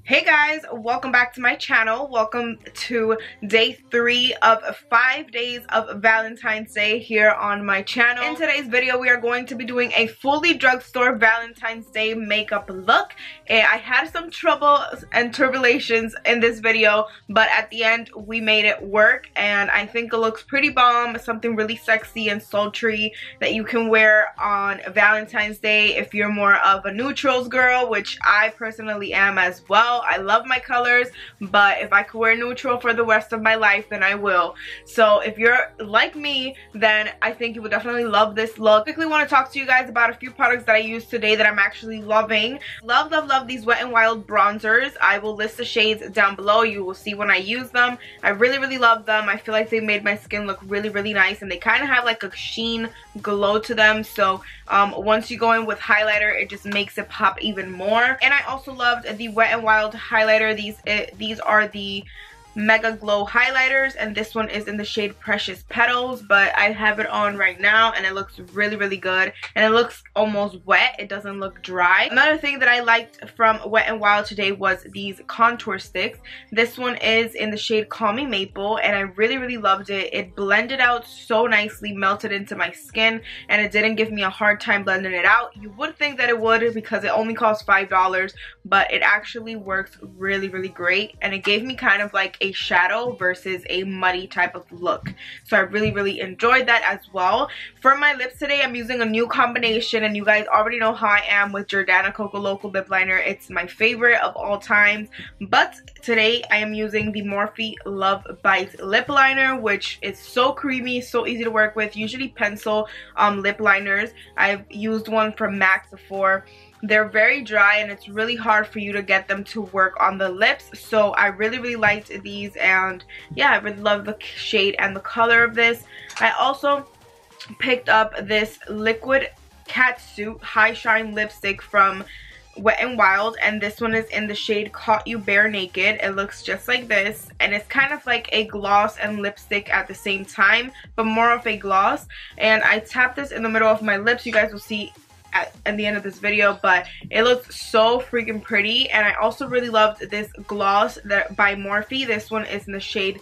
Hey guys, welcome back to my channel. Welcome to day 3 of 5 days of Valentine's Day here on my channel. In today's video, we are going to be doing a fully drugstore Valentine's Day makeup look. And I had some trouble and tribulations in this video, but at the end, we made it work. And I think it looks pretty bomb. Something really sexy and sultry that you can wear on Valentine's Day if you're more of a neutrals girl, which I personally am as well. I love my colors, but if I could wear neutral for the rest of my life, then I will. So if you're like me, then I think you would definitely love this look. I quickly want to talk to you guys about a few products that I used today that I'm actually loving. Love these Wet n Wild bronzers. I will list the shades down below. You will see when I use them. I really love them. I feel like they made my skin look really nice, and they kind of have like a sheen glow to them. So once you go in with highlighter, it just makes it pop even more. And I also loved the Wet n Wild highlighter. These are the Mega Glow highlighters, and this one is in the shade Precious Petals, but I have it on right now and it looks really good, and it looks almost wet. It doesn't look dry. Another thing that I liked from Wet n Wild today was these contour sticks. This one is in the shade Call Me Maple, and I really loved it. It blended out so nicely, melted into my skin, and it didn't give me a hard time blending it out. You would think that it would because it only costs $5, but it actually works really great, and it gave me kind of like a shadow versus a muddy type of look. So I really enjoyed that as well. For my lips today, I'm using a new combination, and you guys already know how I am with Jordana Coco Loco lip liner. It's my favorite of all times, but today I am using the Morphe Love Bite lip liner, which is so creamy, so easy to work with. Usually pencil lip liners. I've used one from MAC before. They're very dry, and it's really hard for you to get them to work on the lips. So I really liked these, and yeah, I really love the shade and the color of this. I also picked up this Liquid Catsuit High Shine lipstick from Wet n Wild, and this one is in the shade Caught You Bare Naked. It looks just like this, and it's kind of like a gloss and lipstick at the same time, but more of a gloss. And I tapped this in the middle of my lips. You guys will see at the end of this video, but it looks so freaking pretty. And I also really loved this gloss by Morphe. This one is in the shade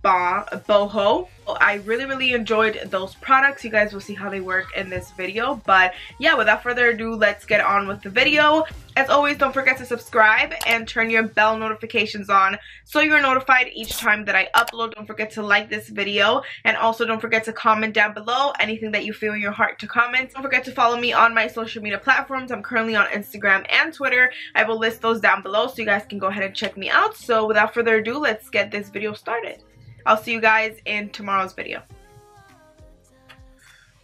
Boho. I really enjoyed those products. You guys will see how they work in this video, but yeah, without further ado, let's get on with the video. As always, don't forget to subscribe and turn your bell notifications on so you're notified each time that I upload. Don't forget to like this video, and also don't forget to comment down below anything that you feel in your heart to comment. Don't forget to follow me on my social media platforms. I'm currently on Instagram and Twitter. I will list those down below so you guys can go ahead and check me out. So without further ado, let's get this video started. I'll see you guys in tomorrow's video.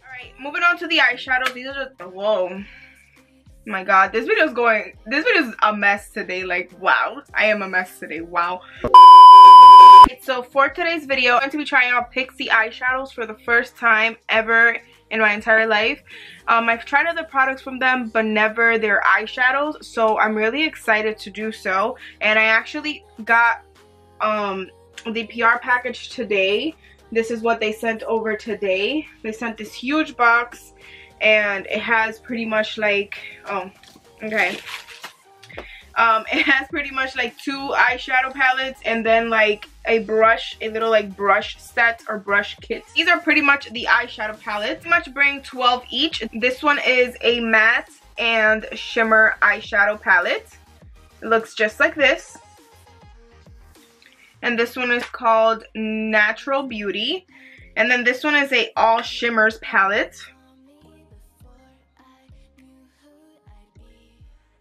Alright, moving on to the eyeshadows. These are just, whoa. My god, this video is a mess today. Like, wow. I am a mess today. Wow. So for today's video, I'm going to be trying out PIXI eyeshadows for the first time ever in my entire life. I've tried other products from them, but never their eyeshadows. So I'm really excited to do so. And I actually got the PR package today. This is what they sent over today. They sent this huge box, and it has pretty much like, it has pretty much like 2 eyeshadow palettes, and then like a brush, a little like brush set or brush kits. These are pretty much the eyeshadow palettes. Pretty much bring 12 each. This one is a matte and shimmer eyeshadow palette. It looks just like this. And this one is called Natural Beauty. And then this one is a all shimmers palette.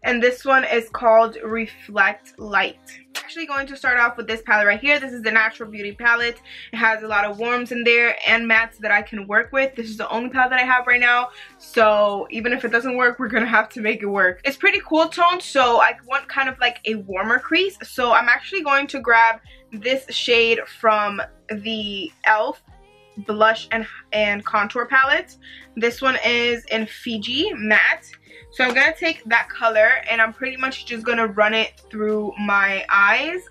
And this one is called Reflect Light. I'm actually going to start off with this palette right here. This is the Natural Beauty palette. It has a lot of warms in there and mattes that I can work with. This is the only palette that I have right now. So even if it doesn't work, we're going to have to make it work. It's pretty cool toned, so I want kind of like a warmer crease. So I'm actually going to grab this shade from the e.l.f. blush and contour palette. This one is in Fiji Matte. So I'm gonna take that color and I'm pretty much just gonna run it through my eyes.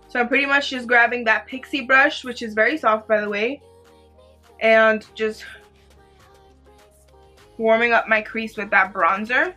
So I'm pretty much just grabbing that PIXI brush, which is very soft by the way, and just warming up my crease with that bronzer.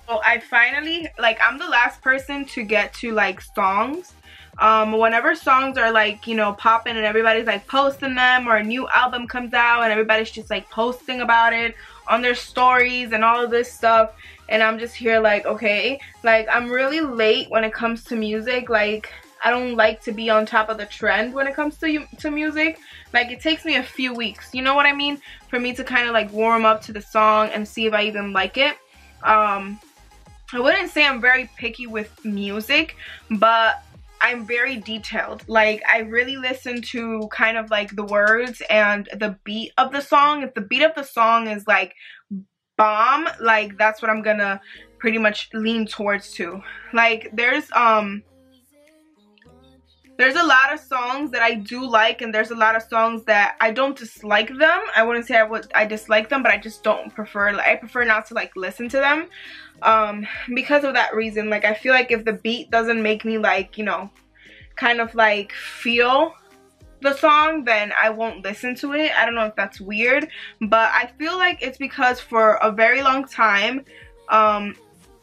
So I finally, like, I'm the last person to get to like songs. Whenever songs are like, you know, popping and everybody's like posting them, or a new album comes out and everybody's just like posting about it on their stories and all of this stuff, and I'm just here like, okay, like I'm really late when it comes to music. Like I don't like to be on top of the trend when it comes to music. Like it takes me a few weeks, you know what I mean, for me to kind of like warm up to the song and see if I even like it. I wouldn't say I'm very picky with music, but I'm very detailed. Like I really listen to kind of like the words and the beat of the song. If the beat of the song is like bomb, like that's what I'm gonna pretty much lean towards too. Like there's a lot of songs that I do like, and there's a lot of songs that I don't dislike them. I wouldn't say I dislike them, but I just don't prefer, like, I prefer not to like listen to them because of that reason. Like I feel like if the beat doesn't make me like, you know, kind of like feel the song, then I won't listen to it. I don't know if that's weird, but I feel like it's because for a very long time,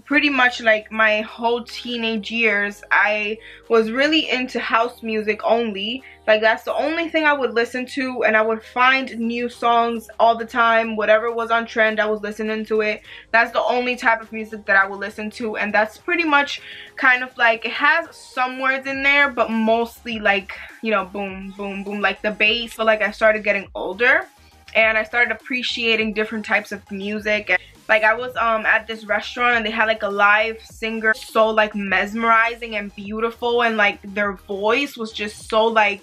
pretty much like my whole teenage years, I was really into house music only. Like that's the only thing I would listen to, and I would find new songs all the time. Whatever was on trend, I was listening to it. That's the only type of music that I would listen to, and that's pretty much kind of like, it has some words in there, but mostly like, you know, boom, boom, boom, like the bass. But like I started getting older and I started appreciating different types of music. And like I was at this restaurant and they had like a live singer, so like mesmerizing and beautiful, and like their voice was just so like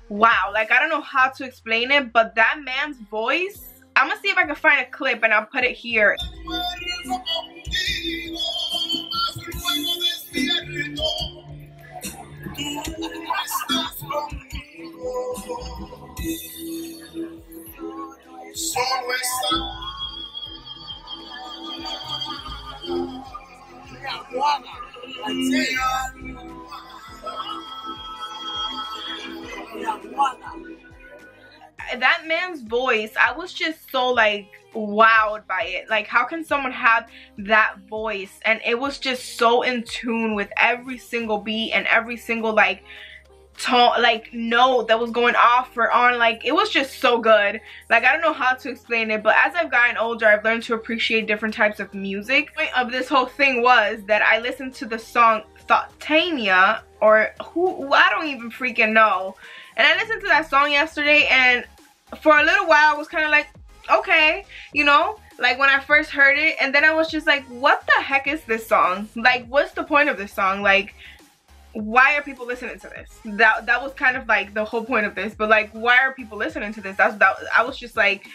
wow. Like I don't know how to explain it, but that man's voice, I'm gonna see if I can find a clip and I'll put it here. That man's voice, I was just so like wowed by it. Like how can someone have that voice? And it was just so in tune with every single beat and every single like tone, like note that was going off or on. Like it was just so good. Like I don't know how to explain it, but as I've gotten older, I've learned to appreciate different types of music. The point of this whole thing was that I listened to the song Tanya, or who, I don't even freaking know, and I listened to that song yesterday, and for a little while I was kind of like, okay, you know, like when I first heard it, and then I was just like, what the heck is this song? Like what's the point of this song? Like why are people listening to this? That was kind of like the whole point of this. But like, why are people listening to this? I was just like,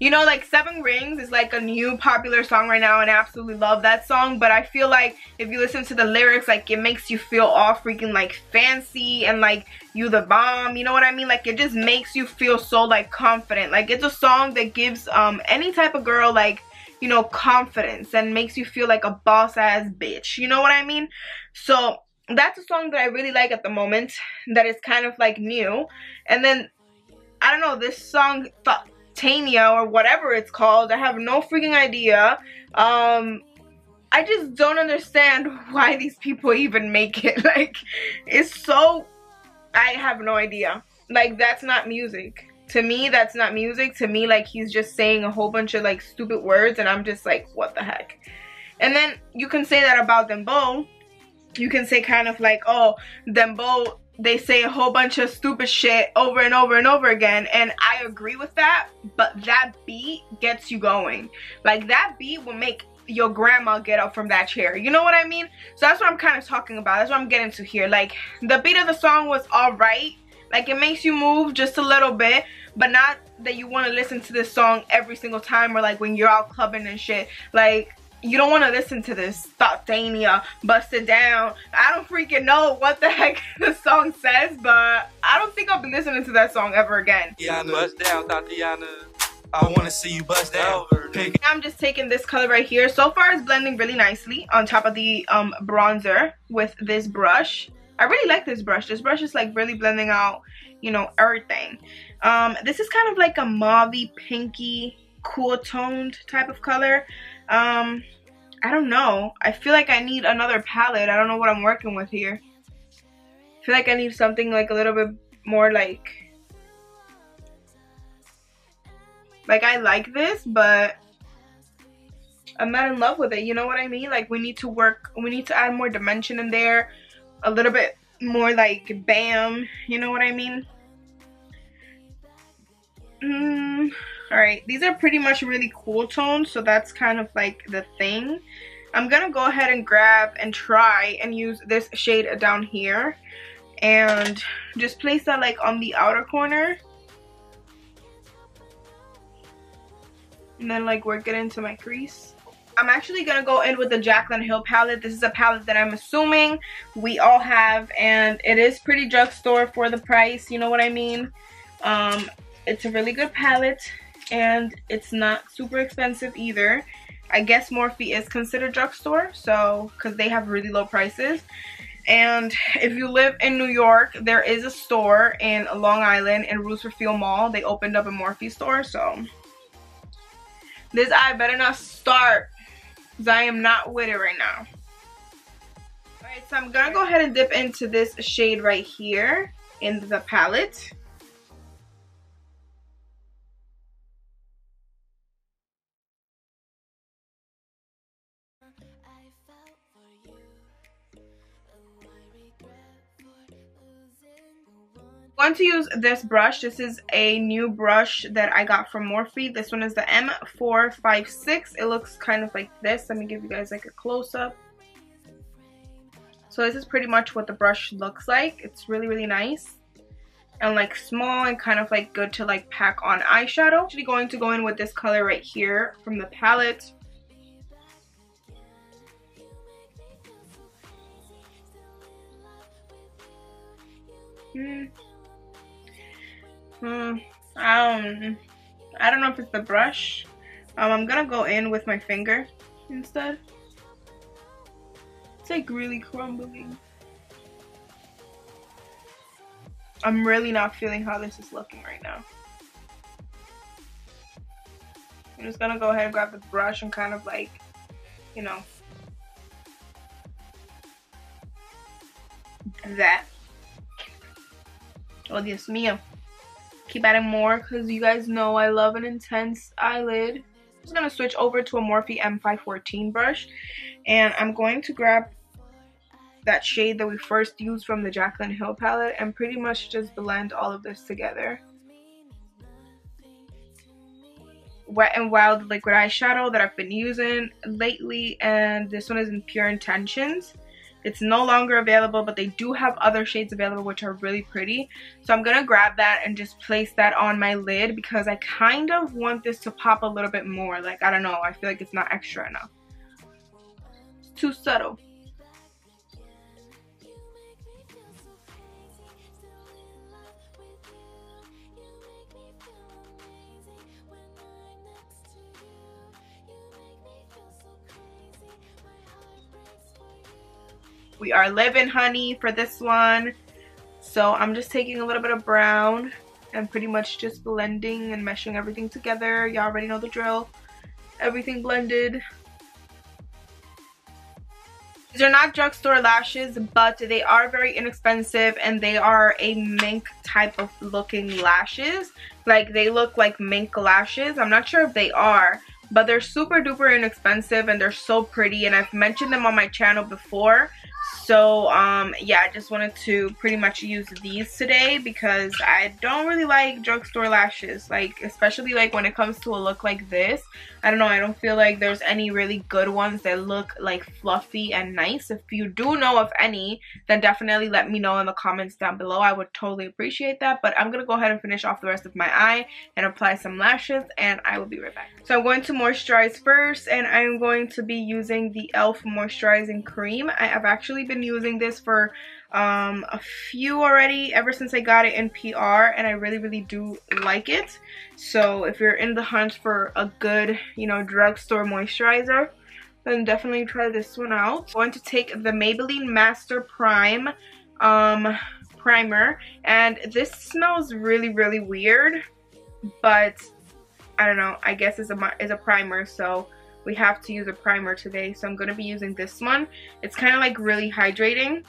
you know, like 7 Rings is like a new popular song right now, and I absolutely love that song. But I feel like if you listen to the lyrics, like it makes you feel all freaking like fancy and like you the bomb, you know what I mean? Like it just makes you feel so like confident. Like it's a song that gives any type of girl like, you know, confidence, and makes you feel like a boss ass bitch, you know what I mean? So that's a song that I really like at the moment, that is kind of like new. And then I don't know, this song Tanya or whatever it's called, I have no freaking idea. I just don't understand why these people even make it. Like it's so, I have no idea. Like that's not music to me. That's not music to me. Like he's just saying a whole bunch of like stupid words, and I'm just like, what the heck? And then you can say that about Dembow. You can say kind of like, oh, Dembow, they say a whole bunch of stupid shit over and over and over again, and I agree with that, but that beat gets you going. Like that beat will make your grandma get up from that chair, you know what I mean? So that's what I'm kind of talking about. That's what I'm getting to here. Like the beat of the song was alright. Like it makes you move just a little bit, but not that you want to listen to this song every single time, or like when you're out clubbing and shit. Like you don't want to listen to this. Thoughttania, Bust It Down. I don't freaking know what the heck the song says, but I don't think I'll be listening to that song ever again. Bust down, Tatiana. I want to see you bust down. I'm just taking this color right here. So far it's blending really nicely on top of the bronzer with this brush. I really like this brush. This brush is like really blending out, you know, everything. This is kind of like a mauvey, pinky, cool toned type of color. I don't know. I feel like I need another palette. I don't know what I'm working with here. I feel like I need something like a little bit more like I like this, but I'm not in love with it. You know what I mean? Like we need to add more dimension in there. A little bit more like bam. You know what I mean? Alright, these are pretty much really cool tones, so that's kind of like the thing. I'm gonna go ahead and grab and try and use this shade down here and just place that like on the outer corner and then like work it into my crease. I'm actually gonna go in with the JACLYN Hill palette. This is a palette that I'm assuming we all have, and it is pretty drugstore for the price, you know what I mean? It's a really good palette and it's not super expensive either. I guess Morphe is considered drugstore, so because they have really low prices. And if you live in New York, there is a store in Long Island in Roosevelt Mall. They opened up a Morphe store, so this eye better not start because I am not with it right now. Alright, so I'm gonna go ahead and dip into this shade right here in the palette. I'm going to use this brush. This is a new brush that I got from Morphe. This one is the M456. It looks kind of like this. Let me give you guys like a close-up. So this is pretty much what the brush looks like. It's really, really nice and like small and kind of like good to like pack on eyeshadow. I'm actually going to go in with this color right here from the palette. I don't know if it's the brush. I'm gonna go in with my finger instead. It's like really crumbling. I'm really not feeling how this is looking right now. I'm just gonna go ahead and grab the brush and kind of like, you know, that. Oh, Dios mío. Keep adding more because you guys know I love an intense eyelid. I'm just going to switch over to a Morphe M514 brush. And I'm going to grab that shade that we first used from the JACLYN Hill palette and pretty much just blend all of this together. Wet n Wild liquid eyeshadow that I've been using lately, and this one is in Pure Intentions. It's no longer available, but they do have other shades available which are really pretty. So I'm gonna grab that and just place that on my lid because I kind of want this to pop a little bit more. Like, I don't know, I feel like it's not extra enough. It's too subtle. We are living, honey, for this one. So I'm just taking a little bit of brown and pretty much just blending and meshing everything together. Y'all already know the drill. Everything blended. These are not drugstore lashes, but they are very inexpensive and they are a mink type of looking lashes. Like, they look like mink lashes. I'm not sure if they are, but they're super duper inexpensive and they're so pretty, and I've mentioned them on my channel before. So yeah, I just wanted to pretty much use these today because I don't really like drugstore lashes, like especially like when it comes to a look like this. I don't know, I don't feel like there's any really good ones that look like fluffy and nice. If you do know of any, then definitely let me know in the comments down below. I would totally appreciate that. But I'm gonna go ahead and finish off the rest of my eye and apply some lashes, and I will be right back. So I'm going to moisturize first, and I'm going to be using the e.l.f. moisturizing cream. I have actually been using this for a few already, ever since I got it in PR, and I really do like it. So if you're in the hunt for a good, you know, drugstore moisturizer, then definitely try this one out. I'm going to take the Maybelline Master Prime primer, and this smells really weird, but I don't know, I guess it's a primer, so we have to use a primer today. So I'm going to be using this one. It's kind of like really hydrating.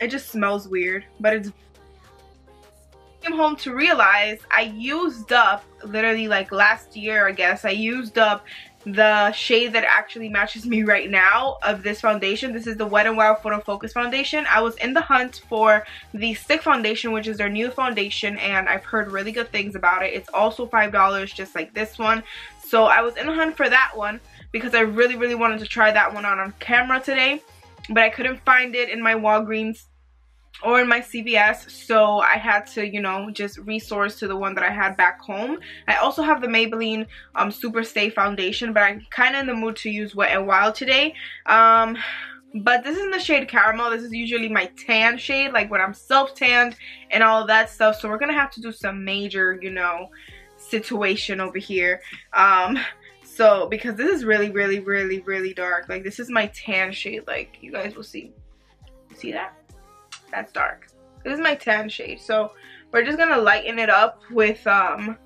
It just smells weird, but it's... I came home to realize I used up, literally like last year I guess, I used up the shade that actually matches me right now of this foundation. This is the Wet n Wild Photo Focus foundation. I was in the hunt for the stick foundation, which is their new foundation, and I've heard really good things about it. It's also $5 just like this one. So I was in the hunt for that one because I really wanted to try that one on camera today, but I couldn't find it in my Walgreens or in my CVS, so I had to, you know, just resource to the one that I had back home. I also have the Maybelline Super Stay foundation, but I'm kind of in the mood to use Wet n Wild today. But this is in the shade Caramel. This is usually my tan shade, like when I'm self-tanned and all of that stuff. So we're gonna have to do some major, you know, situation over here. So because this is really dark. Like this is my tan shade. Like you guys will see. See that? That's dark. This is my tan shade. So we're just gonna lighten it up with some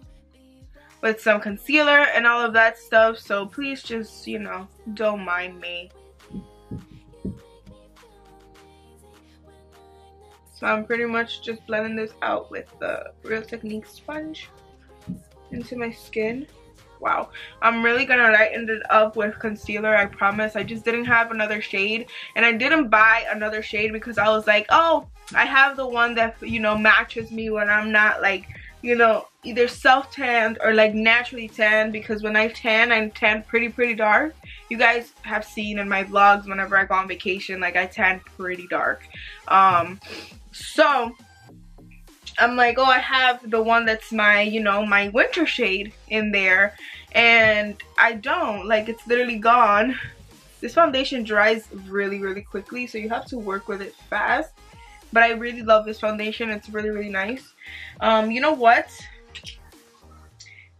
concealer and all of that stuff. So please just, you know, don't mind me. So I'm pretty much just blending this out with the Real Technique sponge into my skin. Wow, I'm really gonna lighten it up with concealer, I promise. I just didn't have another shade, and I didn't buy another shade because I was like, oh, I have the one that, you know, matches me when I'm not like, you know, either self-tanned or like naturally tanned, because when I tan, I'm tanned pretty dark. You guys have seen in my vlogs whenever I go on vacation, like I tan pretty dark. So I'm like, oh, I have the one that's my, you know, my winter shade in there, and I don't. Like, it's literally gone. This foundation dries really quickly, so you have to work with it fast. But I really love this foundation. It's really nice. You know what?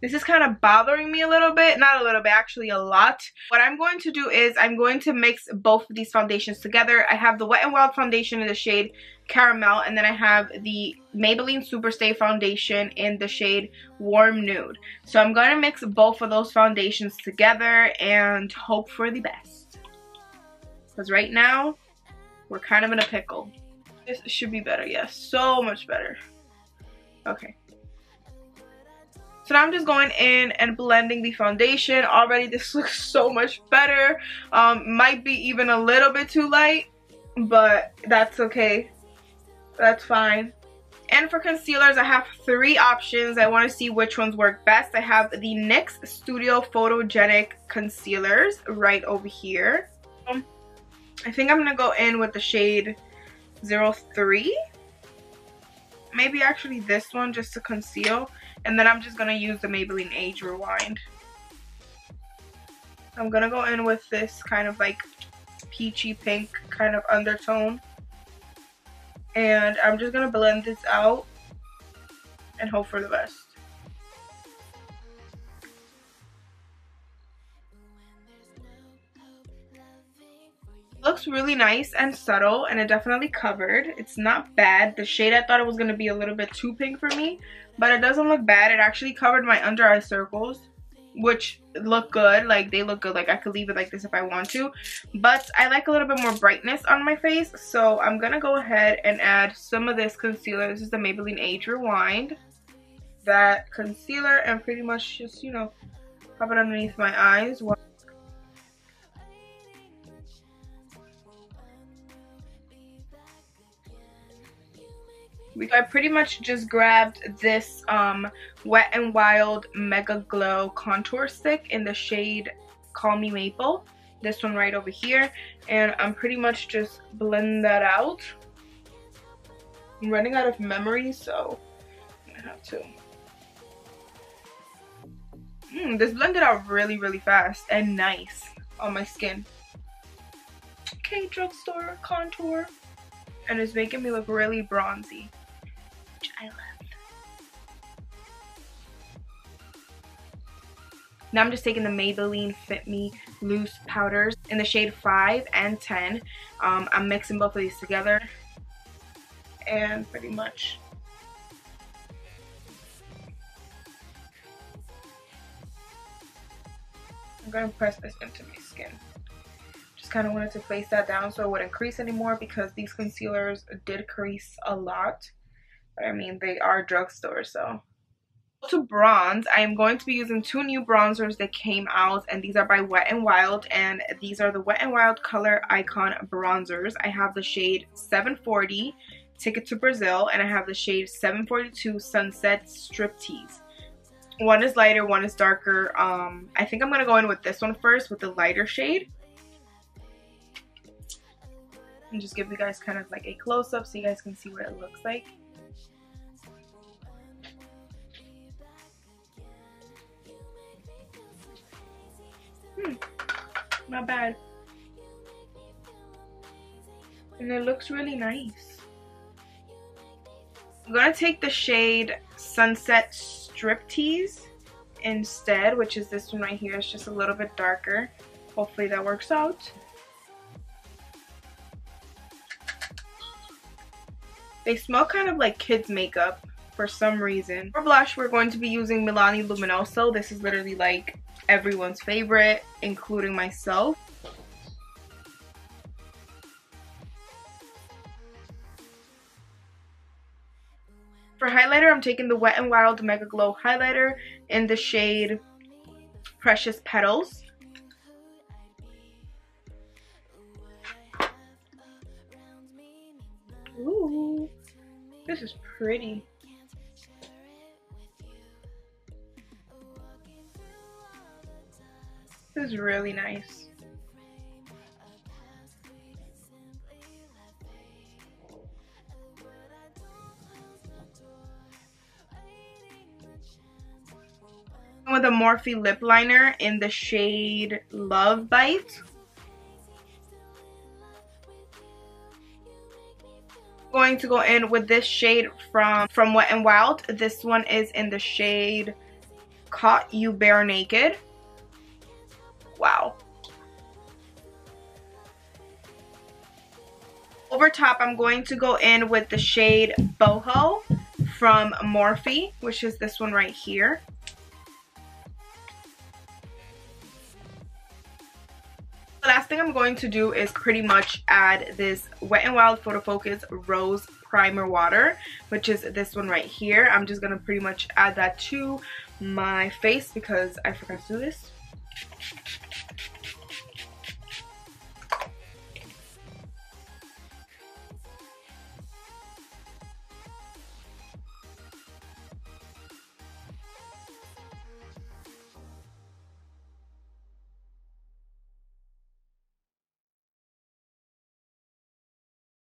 This is kind of bothering me a little bit. Not a little bit, actually a lot. What I'm going to do is I'm going to mix both of these foundations together. I have the Wet n Wild foundation in the shade Caramel, and then I have the Maybelline Super Stay foundation in the shade Warm Nude. So I'm going to mix both of those foundations together and hope for the best. Because right now, we're kind of in a pickle. This should be better, yes. So much better. Okay. So now I'm just going in and blending the foundation. Already this looks so much better. Might be even a little bit too light, but that's okay. That's fine. And for concealers, I have 3 options. I want to see which ones work best. I have the NYX Studio Photogenic Concealers right over here. I think I'm going to go in with the shade 03. Maybe actually this one just to conceal. And then I'm just going to use the Maybelline Age Rewind. I'm going to go in with this kind of like peachy pink kind of undertone. And I'm just going to blend this out and hope for the best. Looks really nice and subtle, and it definitely covered. It's not bad. The shade, I thought it was going to be a little bit too pink for me, but it doesn't look bad. It actually covered my under eye circles, which look good. Like, they look good. Like, I could leave it like this if I want to, but I like a little bit more brightness on my face, so I'm going to go ahead and add some of this concealer. This is the Maybelline Age Rewind. That concealer, and pretty much just, you know, pop it underneath my eyes. I pretty much just grabbed this Wet n Wild Mega Glow contour stick in the shade Call Me Maple. This one right over here. And I'm pretty much just blend that out. I'm running out of memory, so I have to. This blended out really fast and nice on my skin. Okay, Drugstore contour. And it's making me look really bronzy, which I love. Now I'm just taking the Maybelline Fit Me Loose Powders in the shade 5 and 10. I'm mixing both of these together. And pretty much I'm going to press this into my skin. Just kind of wanted to place that down so it wouldn't crease anymore, because these concealers did crease a lot. But I mean, they are drugstore, so. To bronze, I am going to be using two new bronzers that came out, and these are by Wet n Wild, and these are the Wet n Wild Color Icon bronzers. I have the shade 740 Ticket to Brazil, and I have the shade 742 Sunset Striptease. One is lighter, one is darker. I think I'm gonna go in with this one first with the lighter shade, and just give you guys kind of like a close-up so you guys can see what it looks like. Not bad. And it looks really nice. I'm gonna take the shade Sunset Striptease instead, which is this one right here. It's just a little bit darker. Hopefully that works out. They smell kind of like kids' makeup for some reason. For blush, we're going to be using Milani Luminoso. This is literally like everyone's favorite, including myself. For highlighter, I'm taking the Wet n Wild Mega Glow highlighter in the shade Precious Petals. Ooh, this is pretty. This is really nice. With a Morphe lip liner in the shade Love Bite. Going to go in with this shade from Wet n Wild. This one is in the shade Caught You Bare Naked. Wow. Over top, I'm going to go in with the shade Boho from Morphe, which is this one right here. The last thing I'm going to do is pretty much add this Wet n Wild Photo Focus Rose Primer Water, which is this one right here. I'm just going to pretty much add that to my face because I forgot to do this.